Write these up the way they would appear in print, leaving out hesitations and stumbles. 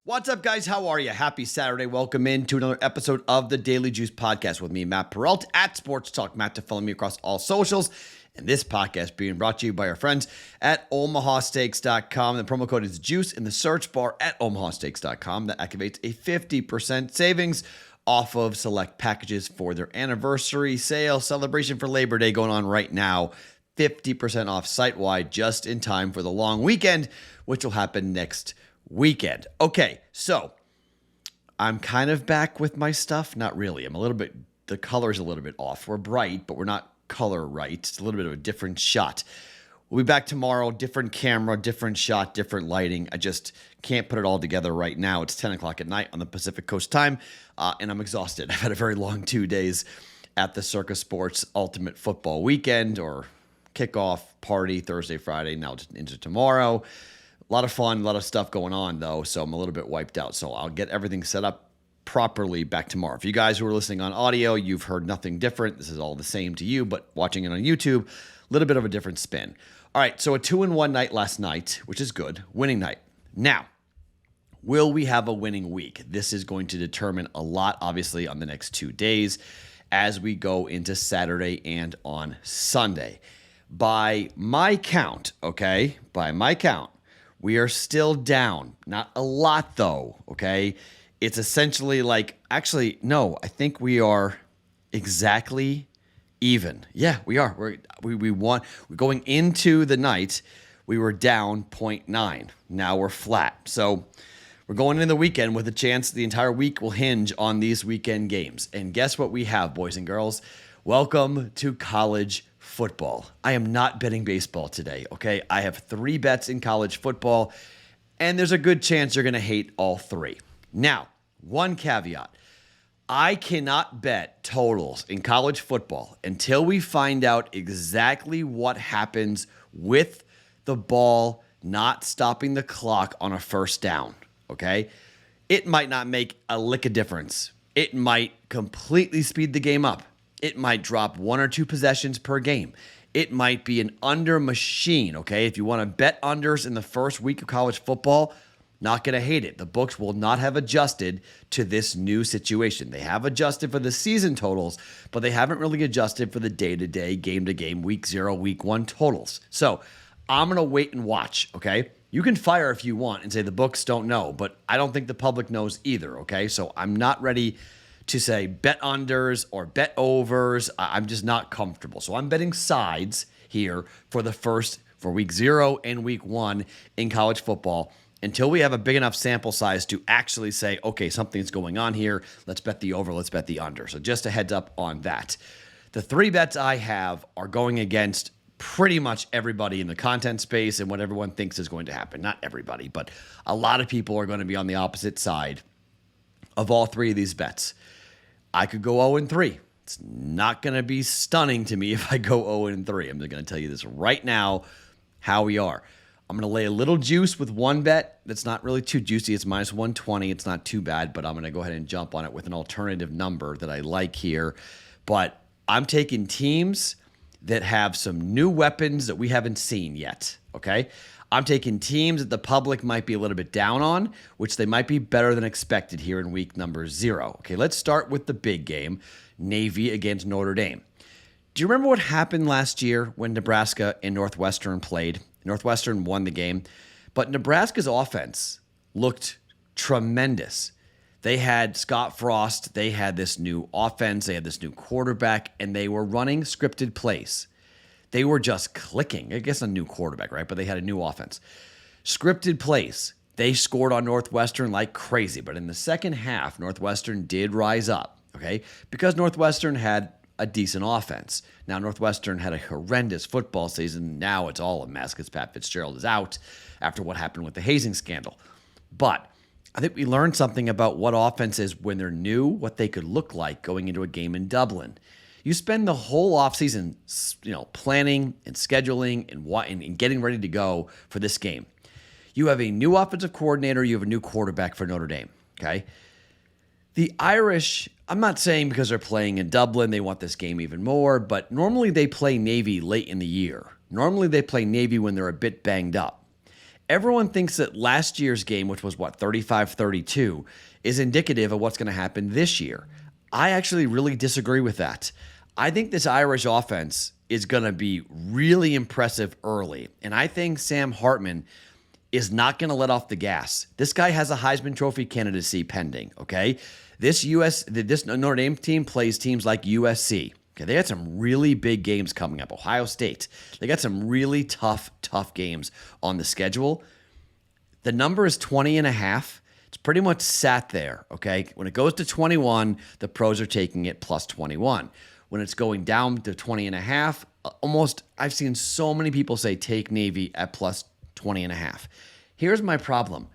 What's up, guys? How are you? Happy Saturday. Welcome in to another episode of the Daily Juice Podcast with me, Matt Perrault, at Sports Talk Matt, to follow me across all socials. And this podcast being brought to you by our friends at omahasteaks.com. The promo code is JUICE in the search bar at omahasteaks.com. That activates a 50% savings off of select packages for their anniversary sale celebration for Labor Day going on right now. 50% off site-wide just in time for the long weekend, which will happen next weekend. Okay, so I'm kind of back with my stuff. Not really. The color's a little bit off. We're bright, but we're not color right. It's a little bit of a different shot. We'll be back tomorrow. Different camera, different shot, different lighting. I just can't put it all together right now. It's 10 o'clock at night on the Pacific Coast time, and I'm exhausted. I've had a very long 2 days at the Circus Sports Ultimate Football Weekend, or kickoff party, Thursday, Friday, now into tomorrow. A lot of fun, a lot of stuff going on, though, so I'm a little bit wiped out. So I'll get everything set up properly back tomorrow. For you guys who are listening on audio, you've heard nothing different. This is all the same to you, but watching it on YouTube, a little bit of a different spin. All right, so a 2-1 night last night, which is good. Winning night. Now, will we have a winning week? This is going to determine a lot, obviously, on the next 2 days as we go into Saturday and on Sunday. By my count, we are still down. Not a lot, though, okay? It's essentially I think we are exactly even. Yeah, we are. We won. Going into the night, we were down 0.9. Now we're flat. So we're going into the weekend with a chance the entire week will hinge on these weekend games. And guess what we have, boys and girls? Welcome to college football. I am not betting baseball today, okay? I have 3 bets in college football, and there's a good chance you're going to hate all 3. Now, one caveat. I cannot bet totals in college football until we find out exactly what happens with the ball not stopping the clock on a first down, okay? It might not make a lick of difference. It might completely speed the game up. It might drop 1 or 2 possessions per game. It might be an under machine, okay? If you want to bet unders in the first week of college football, not going to hate it. The books will not have adjusted to this new situation. They have adjusted for the season totals, but they haven't really adjusted for the day-to-day, game-to-game, week 0, week 1 totals. So I'm going to wait and watch, okay? You can fire if you want and say the books don't know, but I don't think the public knows either, okay? So I'm not ready to say bet unders or bet overs. I'm just not comfortable. So I'm betting sides here for week 0 and week 1 in college football until we have a big enough sample size to actually say, okay, something's going on here. Let's bet the over, let's bet the under. So just a heads up on that. The 3 bets I have are going against pretty much everybody in the content space and what everyone thinks is going to happen. Not everybody, but a lot of people are going to be on the opposite side of all 3 of these bets. I could go 0-3. It's not going to be stunning to me if I go 0-3. I'm just going to tell you this right now, how we are. I'm going to lay a little juice with one bet that's not really too juicy. It's minus 120. It's not too bad, but I'm going to go ahead and jump on it with an alternative number that I like here. But I'm taking teams that have some new weapons that we haven't seen yet, okay? I'm taking teams that the public might be a little bit down on, which they might be better than expected here in week number 0. Okay, let's start with the big game, Navy against Notre Dame. Do you remember what happened last year when Nebraska and Northwestern played? Northwestern won the game, but Nebraska's offense looked tremendous. They had Scott Frost, they had this new offense, they had this new quarterback, and they were running scripted plays. They were just clicking. I guess a new quarterback, right? But they had a new offense. Scripted plays. They scored on Northwestern like crazy. But in the second half, Northwestern did rise up, okay? Because Northwestern had a decent offense. Now, Northwestern had a horrendous football season. Now it's all a mess because Pat Fitzgerald is out after what happened with the hazing scandal. But I think we learned something about what offenses, when they're new, what they could look like going into a game in Dublin. You spend the whole offseason, planning and scheduling and getting ready to go for this game. You have a new offensive coordinator. You have a new quarterback for Notre Dame, okay? The Irish, I'm not saying because they're playing in Dublin, they want this game even more, but normally they play Navy late in the year. Normally they play Navy when they're a bit banged up. Everyone thinks that last year's game, which was 35-32, is indicative of what's going to happen this year. I actually really disagree with that. I think this Irish offense is going to be really impressive early. And I think Sam Hartman is not going to let off the gas. This guy has a Heisman Trophy candidacy pending, okay? This Notre Dame team plays teams like USC. Okay, they got some really big games coming up. Ohio State. They got some really tough games on the schedule. The number is 20.5. It's pretty much sat there, okay? When it goes to 21, the pros are taking it plus 21. When it's going down to 20.5, almost, I've seen so many people say take Navy at plus 20.5. Here's my problem.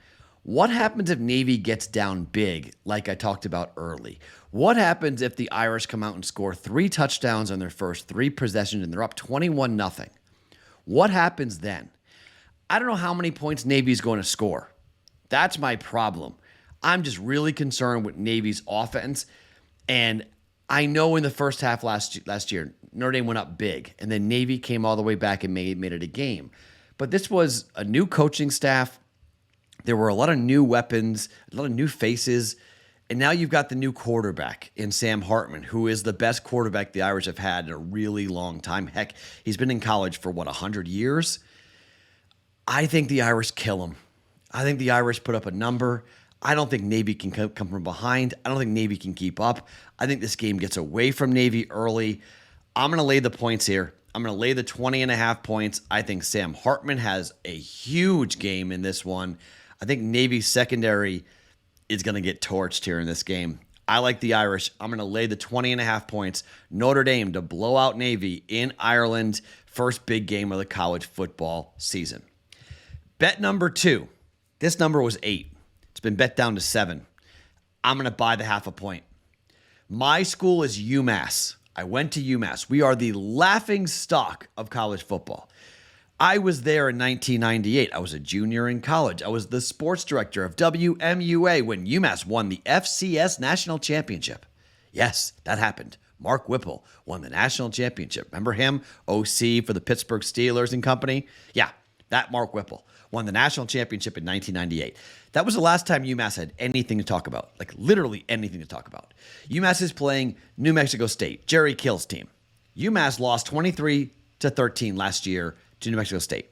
What happens if Navy gets down big, like I talked about early? What happens if the Irish come out and score 3 touchdowns on their first 3 possessions and they're up 21-0? What happens then? I don't know how many points Navy's going to score. That's my problem. I'm just really concerned with Navy's offense. And I know in the first half last year, Notre Dame went up big, and then Navy came all the way back and made it a game. But this was a new coaching staff. There were a lot of new weapons, a lot of new faces, and now you've got the new quarterback in Sam Hartman, who is the best quarterback the Irish have had in a really long time. Heck, he's been in college for, 100 years? I think the Irish kill him. I think the Irish put up a number. I don't think Navy can come from behind. I don't think Navy can keep up. I think this game gets away from Navy early. I'm going to lay the points here. I'm going to lay the 20.5 points. I think Sam Hartman has a huge game in this one. I think Navy's secondary is going to get torched here in this game. I like the Irish. I'm going to lay the 20.5 points. Notre Dame to blow out Navy in Ireland. First big game of the college football season. Bet number 2. This number was 8. It's been bet down to 7. I'm going to buy the half a point. My school is UMass. I went to UMass. We are the laughing stock of college football. I was there in 1998. I was a junior in college. I was the sports director of WMUA when UMass won the FCS National Championship. Yes, that happened. Mark Whipple won the national championship. Remember him? OC for the Pittsburgh Steelers and company? Yeah, that Mark Whipple won the national championship in 1998. That was the last time UMass had anything to talk about, like literally anything to talk about. UMass is playing New Mexico State, Jerry Kill's team. UMass lost 23-13 last year to New Mexico State.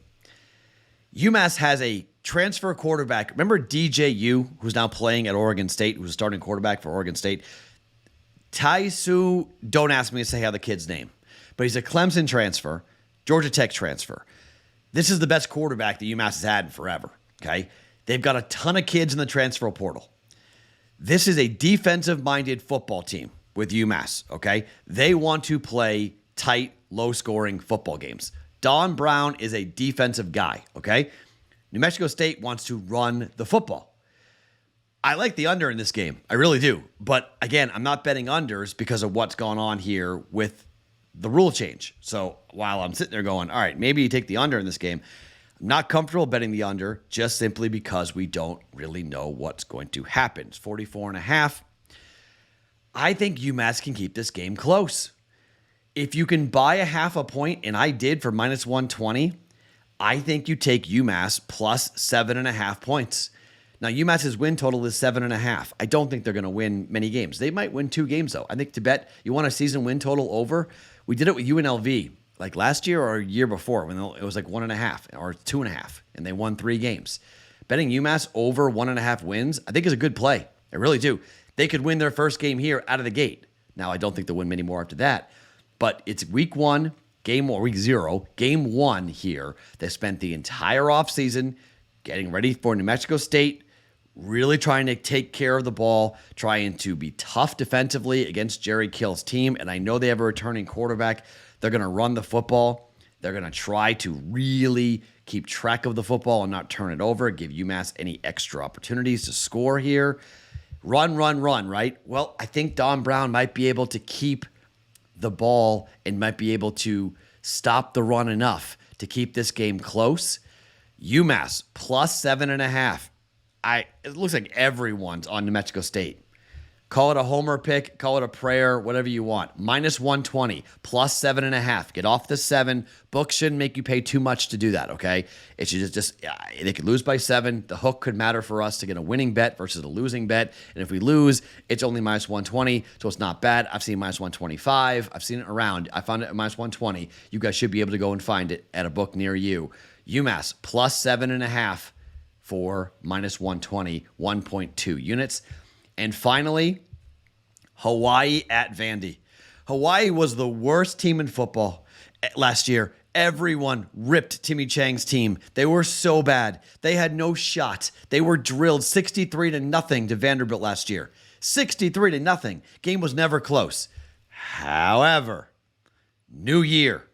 UMass has a transfer quarterback. Remember DJU, who's now playing at Oregon State, who's a starting quarterback for Oregon State? Taisu, don't ask me to say how the kid's name, but he's a Clemson transfer, Georgia Tech transfer. This is the best quarterback that UMass has had in forever, okay? They've got a ton of kids in the transfer portal. This is a defensive-minded football team with UMass, okay? They want to play tight, low-scoring football games. Don Brown is a defensive guy, okay? New Mexico State wants to run the football. I like the under in this game. I really do. But again, I'm not betting unders because of what's gone on here with the rule change. So while I'm sitting there going, all right, maybe you take the under in this game, I'm not comfortable betting the under just simply because we don't really know what's going to happen. It's 44.5. I think UMass can keep this game close. If you can buy a half a point, and I did for minus 120, I think you take UMass plus 7.5 points. Now, UMass's win total is 7.5. I don't think they're going to win many games. They might win 2 games, though. I think to bet you want a season win total over, we did it with UNLV like last year or a year before when it was like 1.5 or 2.5, and they won 3 games. Betting UMass over 1.5 wins, I think is a good play. I really do. They could win their first game here out of the gate. Now, I don't think they'll win many more after that. But it's week 1, week 0, game 1 here. They spent the entire offseason getting ready for New Mexico State, really trying to take care of the ball, trying to be tough defensively against Jerry Kill's team. And I know they have a returning quarterback. They're going to run the football. They're going to try to really keep track of the football and not turn it over, give UMass any extra opportunities to score here. Run, right? Well, I think Don Brown might be able to keep the ball and might be able to stop the run enough to keep this game close. UMass plus 7.5. It looks like everyone's on New Mexico State. Call it a homer pick, call it a prayer, whatever you want. Minus 120, plus 7.5. Get off the 7. Books shouldn't make you pay too much to do that, okay? It should just they could lose by 7. The hook could matter for us to get a winning bet versus a losing bet. And if we lose, it's only minus 120, so it's not bad. I've seen minus 125. I've seen it around. I found it at minus 120. You guys should be able to go and find it at a book near you. UMass, plus 7.5 for minus 120, 1.2 units. And finally, Hawaii at Vandy. Hawaii was the worst team in football last year. Everyone ripped Timmy Chang's team. They were so bad. They had no shot. They were drilled 63-0 to Vanderbilt last year. 63-0. Game was never close. However, new year,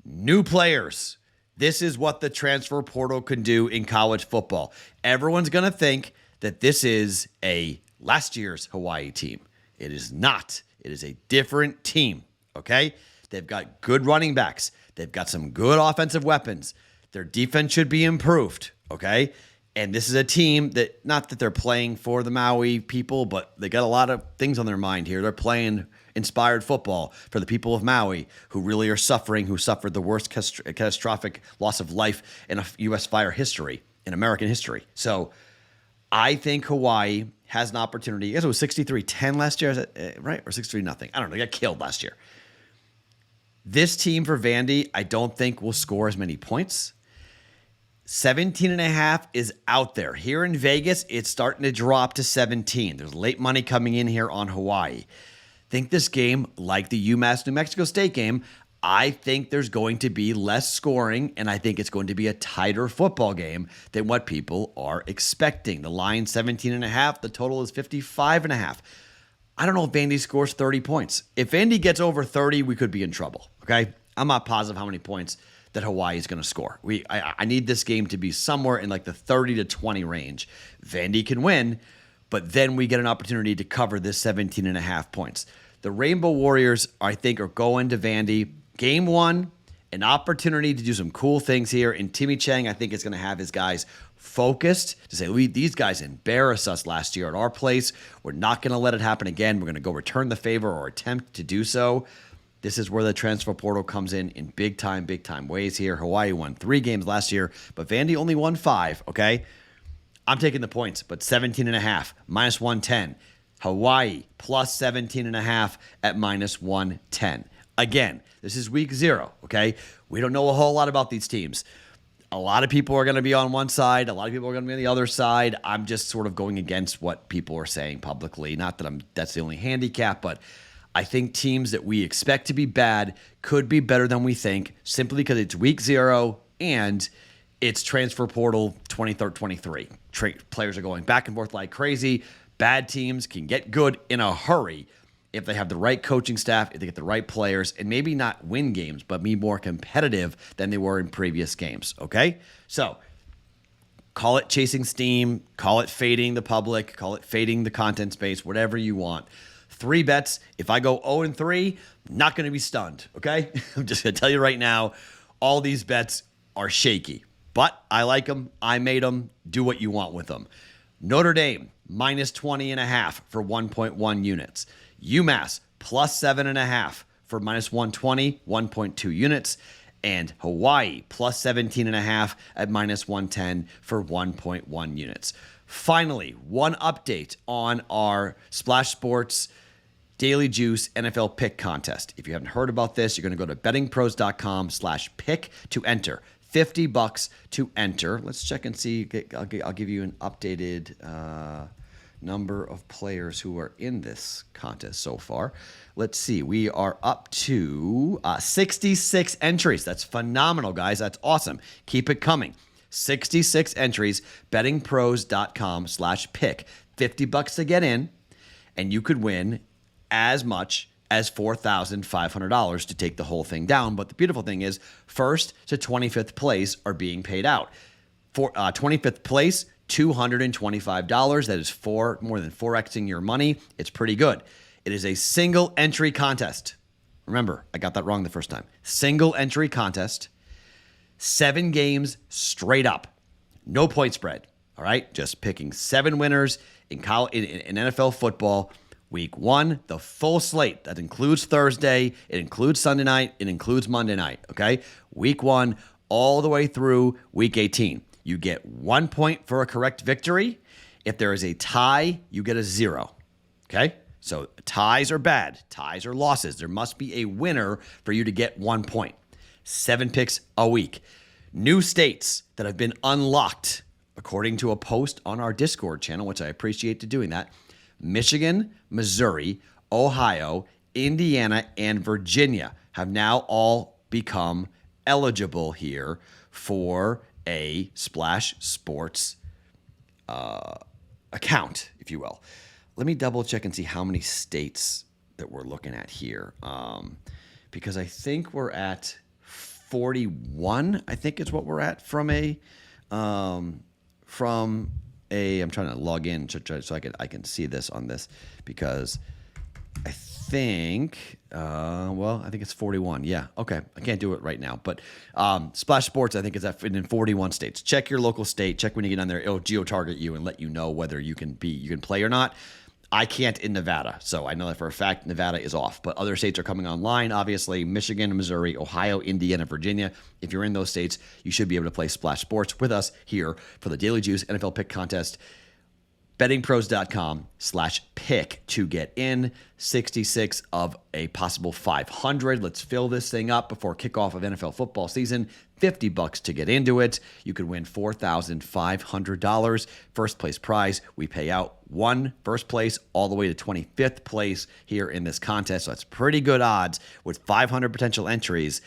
new players. This is what the transfer portal can do in college football. Everyone's going to think that this is a last year's Hawaii team. It is not. It is a different team, okay? They've got good running backs. They've got some good offensive weapons. Their defense should be improved, okay? And this is a team that, not that they're playing for the Maui people, but they got a lot of things on their mind here. They're playing inspired football for the people of Maui who really are suffering, who suffered the worst catastrophic loss of life in a U.S. fire history, in American history. So I think Hawaii has an opportunity. I guess it was 63-10 last year, right? Or 63-0. I don't know. They got killed last year. This team for Vandy, I don't think will score as many points. 17.5 is out there. Here in Vegas, it's starting to drop to 17. There's late money coming in here on Hawaii. Think this game, like the UMass New Mexico State game, I think there's going to be less scoring, and I think it's going to be a tighter football game than what people are expecting. The line 17.5, the total is 55.5. I don't know if Vandy scores 30 points. If Vandy gets over 30, we could be in trouble, okay? I'm not positive how many points that Hawaii is going to score. I need this game to be somewhere in like the 30 to 20 range. Vandy can win, but then we get an opportunity to cover this 17.5 points. The Rainbow Warriors, I think, are going to Vandy. Game 1, an opportunity to do some cool things here. And Timmy Chang, I think, is going to have his guys focused to say, these guys embarrassed us last year at our place. We're not going to let it happen again. We're going to go return the favor or attempt to do so. This is where the transfer portal comes in big time ways here. Hawaii won 3 games last year, but Vandy only won 5, okay? I'm taking the points, but 17.5, minus 110. Hawaii, plus 17.5 at minus 110. Again, this is week 0, okay? We don't know a whole lot about these teams. A lot of people are going to be on one side. A lot of people are going to be on the other side. I'm just sort of going against what people are saying publicly. Not that that's the only handicap, but I think teams that we expect to be bad could be better than we think simply because it's week 0 and it's transfer portal 23. Players are going back and forth like crazy. Bad teams can get good in a hurry if they have the right coaching staff, if they get the right players, and maybe not win games, but be more competitive than they were in previous games, okay? So call it chasing steam, call it fading the public, call it fading the content space, whatever you want. 3 bets. If I go 0-3, not going to be stunned, okay? I'm just going to tell you right now, all these bets are shaky, but I like them. I made them. Do what you want with them. Notre Dame, minus 20.5 for 1.1 units. UMass, plus 7.5 for minus 120, 1.2 units. And Hawaii, plus 17.5 at minus 110 for 1.1 units. Finally, one update on our Splash Sports Daily Juice NFL Pick Contest. If you haven't heard about this, you're going to go to bettingpros.com/pick to enter. $50 to enter. Let's check and see. I'll give you an updated number of players who are in this contest so far. Let's see. We are up to 66 entries. That's phenomenal, guys. That's awesome. Keep it coming. 66 entries. Bettingpros.com/pick. $50 to get in, and you could win as much as $4,500 to take the whole thing down. But the beautiful thing is, first to 25th place are being paid out. For 25th place, $225. That is more than 4xing your money. It's pretty good. It is a single entry contest. Remember, I got that wrong the first time. Single entry contest. 7 games straight up. No point spread. All right, just picking 7 winners in NFL football. Week 1, the full slate. That includes Thursday. It includes Sunday night. It includes Monday night, okay? Week 1 all the way through Week 18. You get 1 point for a correct victory. If there is a tie, you get a 0, okay? So ties are bad. Ties are losses. There must be a winner for you to get 1 point. 7 picks a week. New states that have been unlocked, according to a post on our Discord channel, which I appreciate you doing that. Michigan, Missouri, Ohio, Indiana, and Virginia have now all become eligible here for a Splash Sports account, if you will. Let me double check and see how many states that we're looking at here, because I think we're at 41. I think is what we're at from a. I'm trying to log in so I can see this on this, because I think I think it's 41. Yeah, okay. I can't do it right now, but Splash Sports I think is in 41 states. Check your local state. Check when you get on there. It'll geo-target you and let you know whether you can play or not. I can't in Nevada, so I know that for a fact Nevada is off. But other states are coming online, obviously. Michigan, Missouri, Ohio, Indiana, Virginia. If you're in those states, you should be able to play Splash Sports with us here for the Daily Juice NFL Pick Contest. bettingpros.com/pick to get in. 66 of a possible 500. Let's fill this thing up before kickoff of NFL football season. $50 to get into it. You could win $4,500. First place prize. We pay out first place all the way to 25th place here in this contest. So that's pretty good odds with 500 potential entries.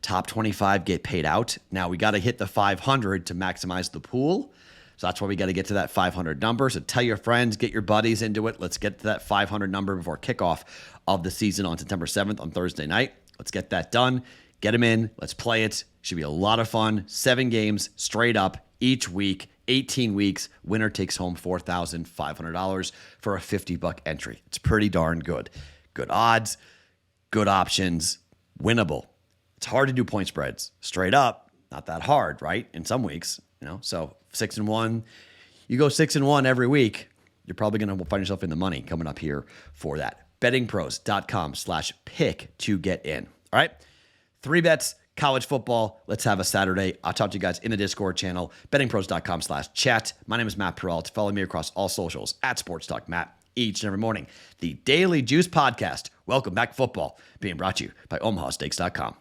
Top 25 get paid out. Now we got to hit the 500 to maximize the pool. So that's why we got to get to that 500 number. So tell your friends, get your buddies into it. Let's get to that 500 number before kickoff of the season on September 7th on Thursday night. Let's get that done. Get them in. Let's play it. Should be a lot of fun. 7 games straight up each week, 18 weeks. Winner takes home $4,500 for a $50 entry. It's pretty darn good. Good odds, good options, winnable. It's hard to do point spreads straight up. Not that hard, right? In some weeks, so 6-1, you go 6-1 every week, you're probably going to find yourself in the money coming up here for that. bettingpros.com/pick to get in. All right. 3 bets, college football. Let's have a Saturday. I'll talk to you guys in the Discord channel, bettingpros.com/chat. My name is Matt Perrault. Follow me across all socials at Sports Talk Matt each and every morning. The Daily Juice Podcast. Welcome back, football, being brought to you by OmahaSteaks.com.